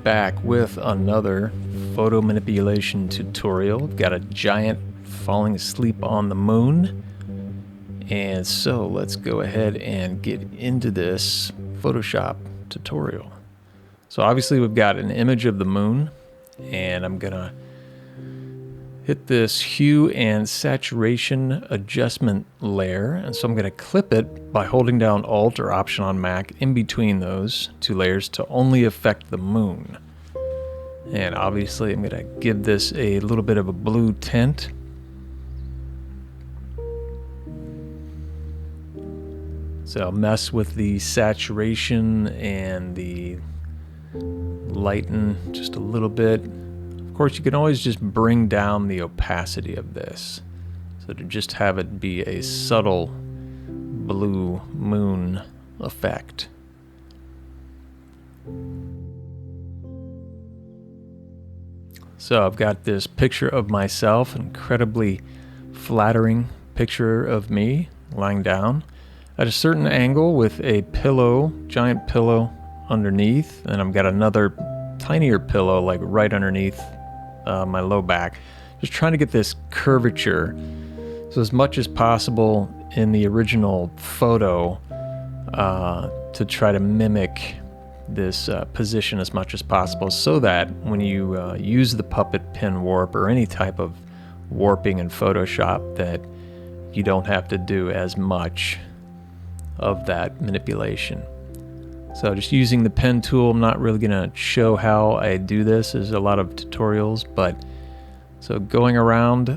back with another photo manipulation tutorial. We've got a giant falling asleep on the moon. And so let's go ahead and get into this Photoshop tutorial. So obviously we've got an image of the moon, and I'm gonna hit this hue and saturation adjustment layer. And so I'm gonna clip it by holding down Alt or Option on Mac in between those two layers to only affect the moon. And obviously I'm gonna give this a little bit of a blue tint. So I'll mess with the saturation and the lighten just a little bit. Of course, you can always just bring down the opacity of this. So to just have it be a subtle blue moon effect. So I've got this picture of myself, incredibly flattering picture of me lying down at a certain angle with a pillow, giant pillow underneath, and I've got another tinier pillow like right underneath my low back. Just trying to get this curvature, so as much as possible in the original photo to try to mimic this position as much as possible, so that when you use the puppet pin warp or any type of warping in Photoshop, that you don't have to do as much of that manipulation. So just using the pen tool, I'm not really going to show how I do this. There's a lot of tutorials, but so going around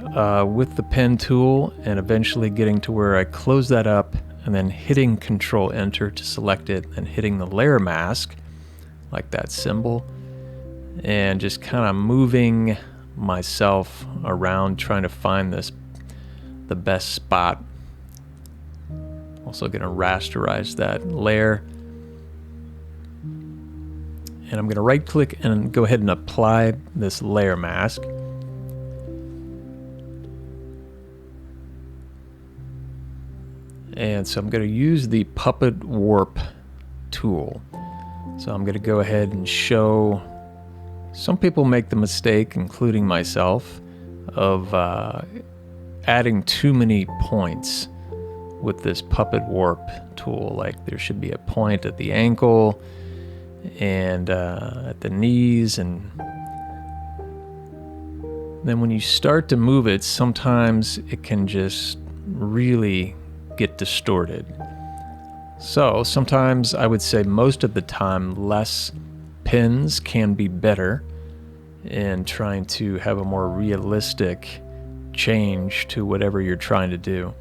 with the pen tool and eventually getting to where I close that up and then hitting Control Enter to select it and hitting the layer mask, like that symbol, and just kind of moving myself around trying to find the best spot. Also going to rasterize that layer. And I'm going to right click and go ahead and apply this layer mask. And so I'm going to use the puppet warp tool. So I'm going to go ahead and show, some people make the mistake, including myself, of adding too many points with this puppet warp tool. Like there should be a point at the ankle and at the knees, and then when you start to move it, sometimes it can just really get distorted. So sometimes, I would say most of the time, less pins can be better in trying to have a more realistic change to whatever you're trying to do.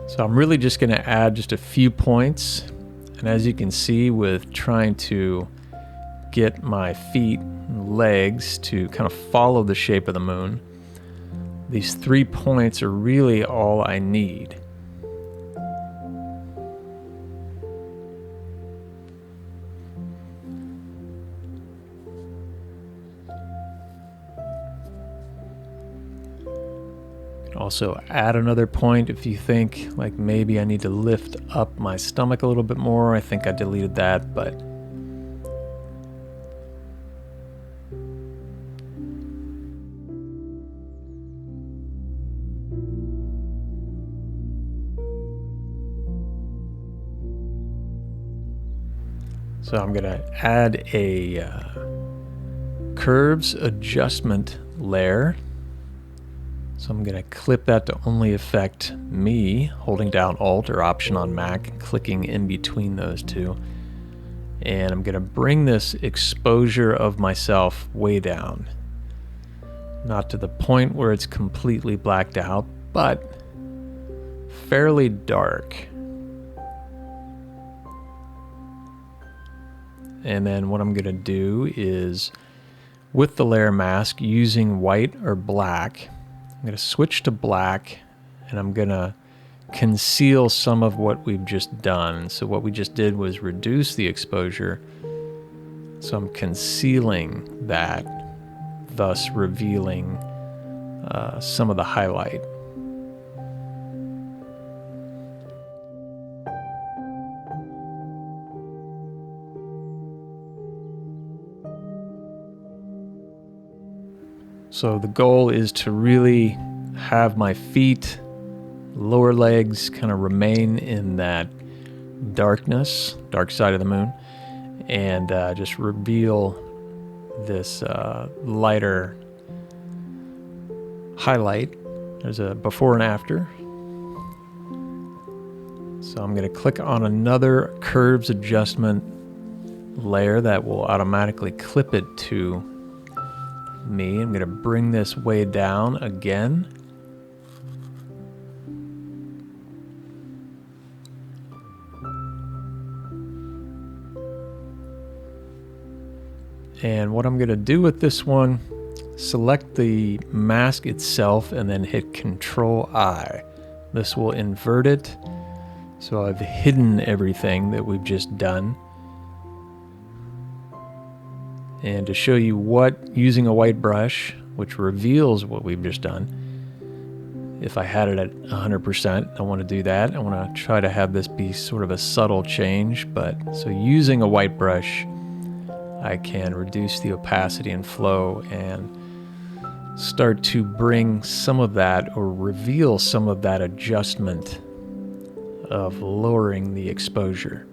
So I'm really just going to add just a few points, and as you can see, with trying to get my feet and legs to kind of follow the shape of the moon, these 3 points are really all I need. Also add another point if you think like maybe I need to lift up my stomach a little bit more. I think I deleted that, but so I'm gonna add a curves adjustment layer. So I'm going to clip that to only affect me, holding down Alt or Option on Mac and clicking in between those two. And I'm going to bring this exposure of myself way down. Not to the point where it's completely blacked out, but fairly dark. And then what I'm going to do is, with the layer mask, using white or black, I'm going to switch to black, and I'm going to conceal some of what we've just done. So what we just did was reduce the exposure. So I'm concealing that, thus revealing some of the highlight. So the goal is to really have my feet, lower legs kind of remain in that darkness, dark side of the moon, and just reveal this lighter highlight. There's a before and after. So I'm going to click on another curves adjustment layer that will automatically clip it to me. I'm going to bring this way down again. And what I'm going to do with this one, select the mask itself and then hit Control I. This will invert it. So I've hidden everything that we've just done. And to show you what, using a white brush, which reveals what we've just done, if I had it at 100%, I want to do that. I want to try to have this be sort of a subtle change. But so using a white brush, I can reduce the opacity and flow and start to bring some of that or reveal some of that adjustment of lowering the exposure.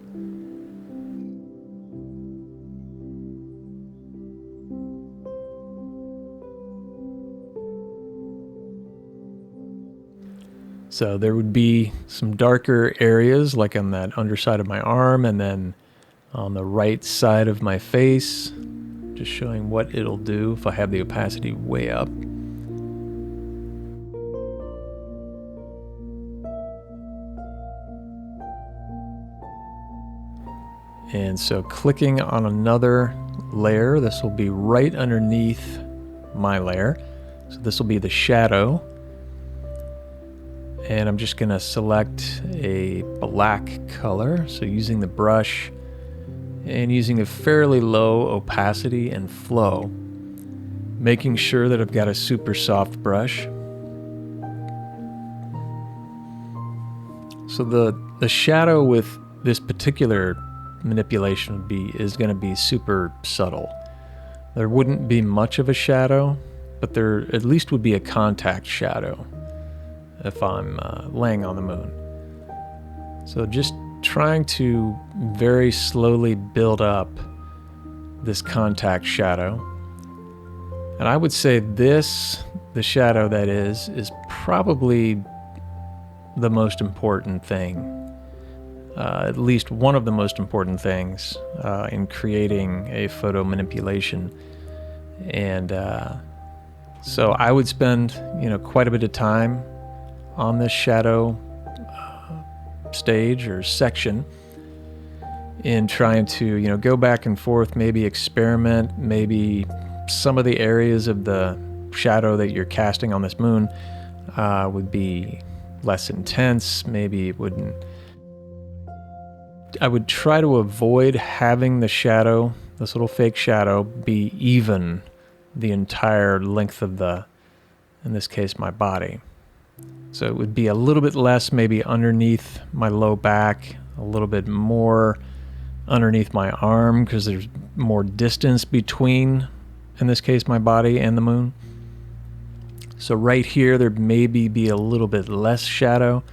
So there would be some darker areas like on that underside of my arm and then on the right side of my face, just showing what it'll do if I have the opacity way up. And so clicking on another layer, this will be right underneath my layer. So this will be the shadow. And I'm just going to select a black color. So using the brush and using a fairly low opacity and flow, making sure that I've got a super soft brush. So the shadow with this particular manipulation is going to be super subtle. There wouldn't be much of a shadow, but there at least would be a contact shadow if I'm laying on the moon. So just trying to very slowly build up this contact shadow. And I would say this, the shadow that is probably the most important thing. At least one of the most important things in creating a photo manipulation. And so I would spend, quite a bit of time on this shadow stage or section in trying to, go back and forth, maybe experiment, maybe some of the areas of the shadow that you're casting on this moon would be less intense. Maybe it wouldn't. I would try to avoid having the shadow, this little fake shadow, be even the entire length of in this case, my body. So it would be a little bit less maybe underneath my low back, a little bit more underneath my arm because there's more distance between, in this case, my body and the moon. So right here, there maybe be a little bit less shadow.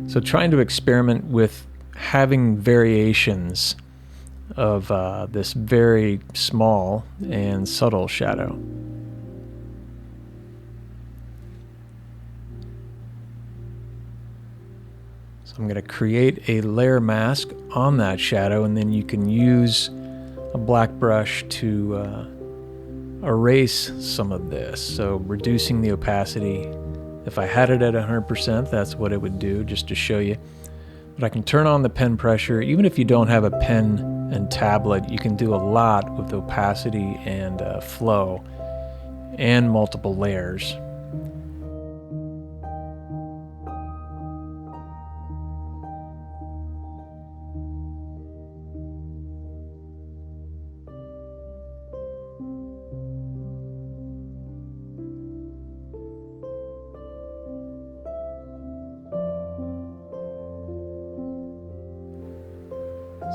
So trying to experiment with having variations of this very small and subtle shadow. So I'm going to create a layer mask on that shadow, and then you can use a black brush to erase some of this. So reducing the opacity. If I had it at 100%, that's what it would do, just to show you. But I can turn on the pen pressure. Even if you don't have a pen and tablet, you can do a lot with opacity and flow and multiple layers.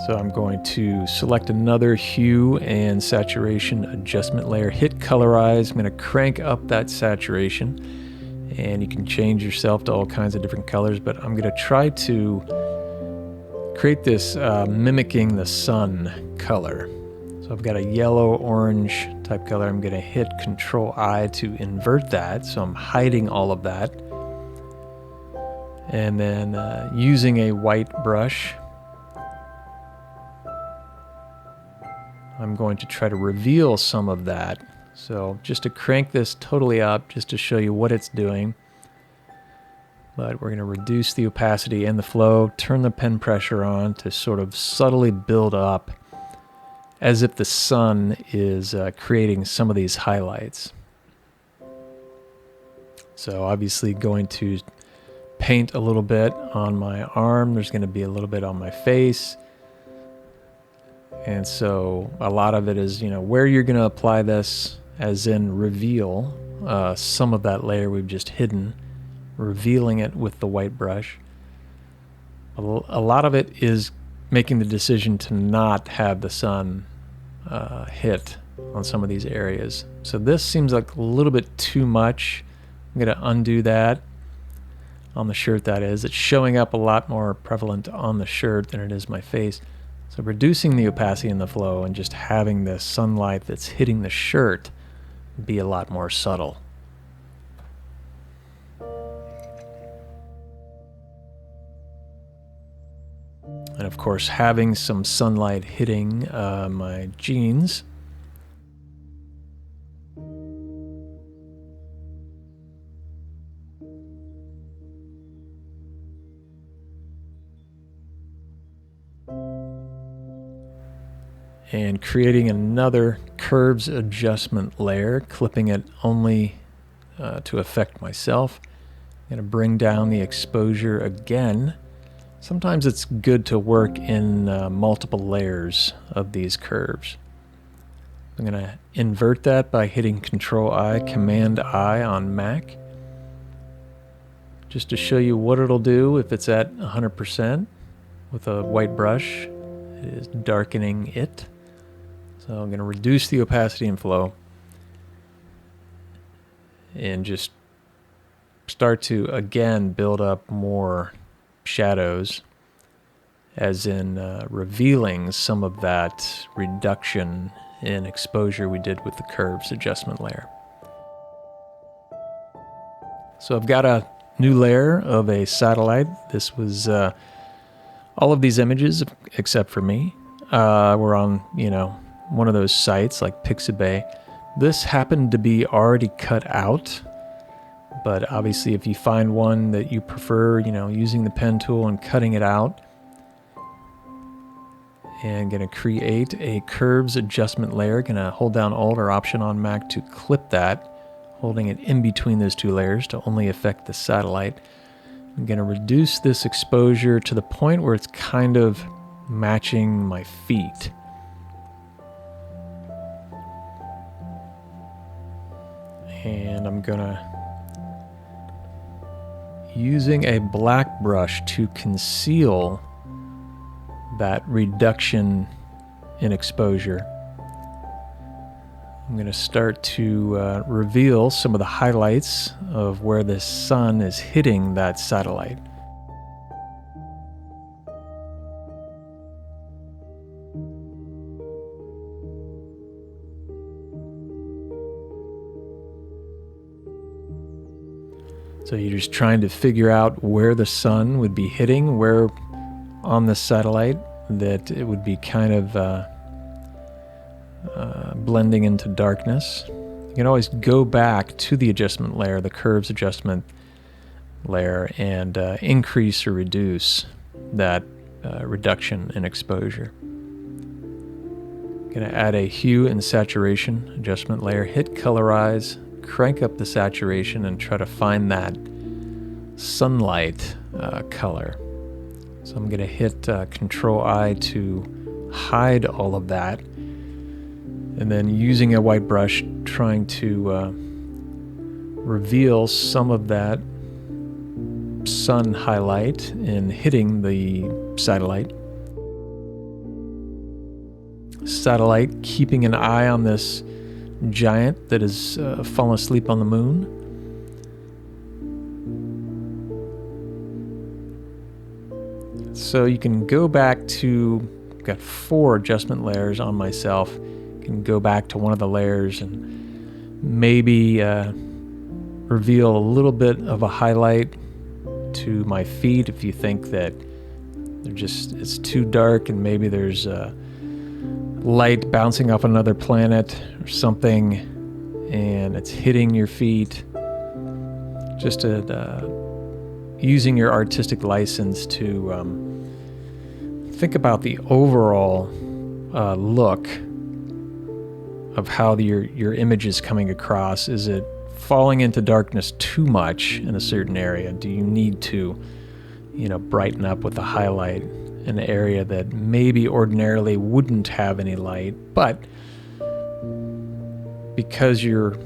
So I'm going to select another hue and saturation adjustment layer, hit colorize. I'm going to crank up that saturation, and you can change yourself to all kinds of different colors, but I'm going to try to create this mimicking the sun color. So I've got a yellow orange type color. I'm going to hit Control I to invert that, so I'm hiding all of that. And then using a white brush, I'm going to try to reveal some of that. So just to crank this totally up, just to show you what it's doing. But we're going to reduce the opacity and the flow, turn the pen pressure on to sort of subtly build up as if the sun is creating some of these highlights. So obviously going to paint a little bit on my arm. There's going to be a little bit on my face. And so a lot of it is, where you're going to apply this, as in reveal some of that layer we've just hidden, revealing it with the white brush. A lot of it is making the decision to not have the sun hit on some of these areas. So this seems like a little bit too much. I'm going to undo that on the shirt, that is. It's showing up a lot more prevalent on the shirt than it is my face. So reducing the opacity and the flow and just having the sunlight that's hitting the shirt be a lot more subtle. And of course, having some sunlight hitting my jeans. And creating another curves adjustment layer, clipping it only to affect myself. I'm going to bring down the exposure again. Sometimes it's good to work in multiple layers of these curves. I'm going to invert that by hitting Control I, Command I on Mac, just to show you what it'll do if it's at 100% with a white brush. It is darkening it. So I'm going to reduce the opacity and flow and just start to, again, build up more shadows, as in revealing some of that reduction in exposure we did with the curves adjustment layer. So I've got a new layer of a satellite. This was all of these images, except for me, were on, one of those sites like Pixabay. This happened to be already cut out, but obviously if you find one that you prefer, using the pen tool and cutting it out, and going to create a curves adjustment layer. Going to hold down Alt or Option on Mac to clip that, holding it in between those two layers to only affect the satellite. I'm going to reduce this exposure to the point where it's kind of matching my feet. And I'm gonna, using a black brush to conceal that reduction in exposure, I'm gonna start to reveal some of the highlights of where the sun is hitting that satellite. So you're just trying to figure out where the sun would be hitting, where on the satellite that it would be kind of blending into darkness. You can always go back to the adjustment layer, the curves adjustment layer, and increase or reduce that reduction in exposure. Going to add a hue and saturation adjustment layer, hit colorize, crank up the saturation, and try to find that sunlight color. So I'm going to hit Control I to hide all of that, and then using a white brush trying to reveal some of that sun highlight in hitting the satellite. satellite, keeping an eye on this giant that has fallen asleep on the moon. So you can go back to, I've got 4 adjustment layers on myself. You can go back to one of the layers and maybe reveal a little bit of a highlight to my feet if you think that it's too dark and maybe there's light bouncing off another planet or something and it's hitting your feet. Just using your artistic license to think about the overall look of how your image is coming across. Is it falling into darkness too much in a certain area? Do you need to, brighten up with a highlight in an area that maybe ordinarily wouldn't have any light, but because you're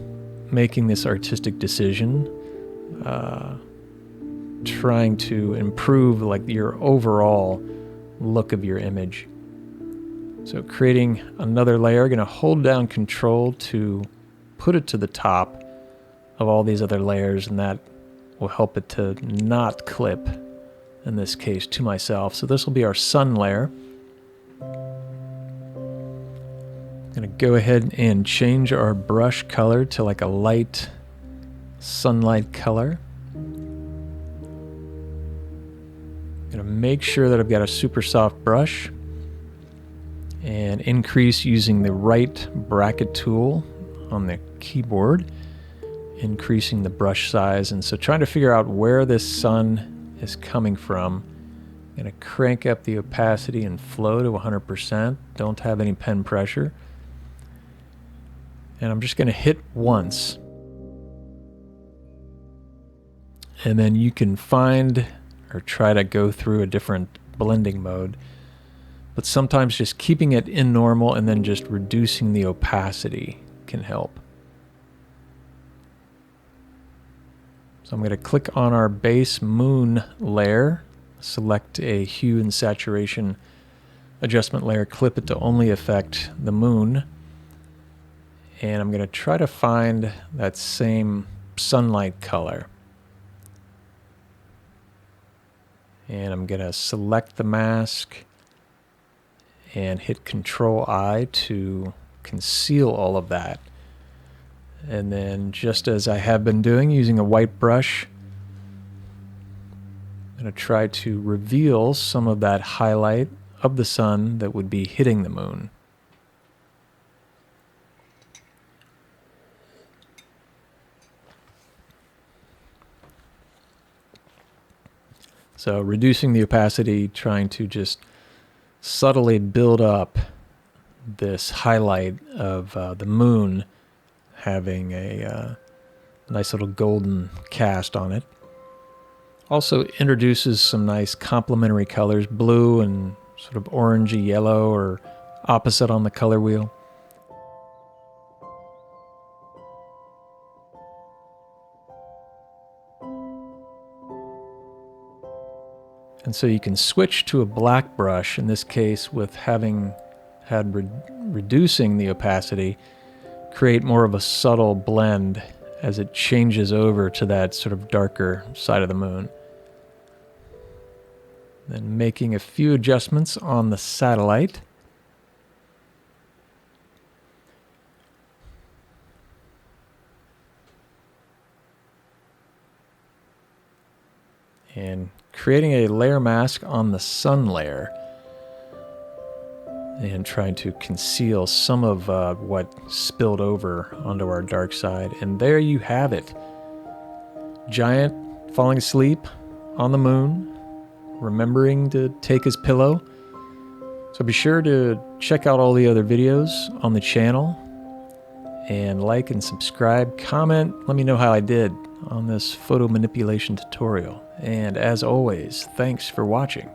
making this artistic decision, trying to improve like your overall look of your image. So creating another layer, going to hold down Control to put it to the top of all these other layers, and that will help it to not clip, in this case, to myself. So this will be our sun layer. I'm going to go ahead and change our brush color to like a light sunlight color. I'm going to make sure that I've got a super soft brush and increase using the right bracket tool on the keyboard, increasing the brush size. And so trying to figure out where this sun is coming from. I'm going to crank up the opacity and flow to 100%. Don't have any pen pressure. And I'm just going to hit once. And then you can find or try to go through a different blending mode. But sometimes just keeping it in normal and then just reducing the opacity can help. So I'm going to click on our base moon layer, select a hue and saturation adjustment layer, clip it to only affect the moon. And I'm going to try to find that same sunlight color. And I'm going to select the mask and hit Control-I to conceal all of that. And then, just as I have been doing, using a white brush, I'm going to try to reveal some of that highlight of the sun that would be hitting the moon. So reducing the opacity, trying to just subtly build up this highlight of the moon having a nice little golden cast on it. Also introduces some nice complementary colors, blue and sort of orangey yellow, or opposite on the color wheel. And so you can switch to a black brush, in this case with having had reducing the opacity, create more of a subtle blend as it changes over to that sort of darker side of the moon. Then making a few adjustments on the satellite. And creating a layer mask on the sun layer and trying to conceal some of what spilled over onto our dark side. And there you have it. Giant falling asleep on the moon, remembering to take his pillow. So be sure to check out all the other videos on the channel and like and subscribe, comment, let me know how I did on this photo manipulation tutorial. And as always, thanks for watching.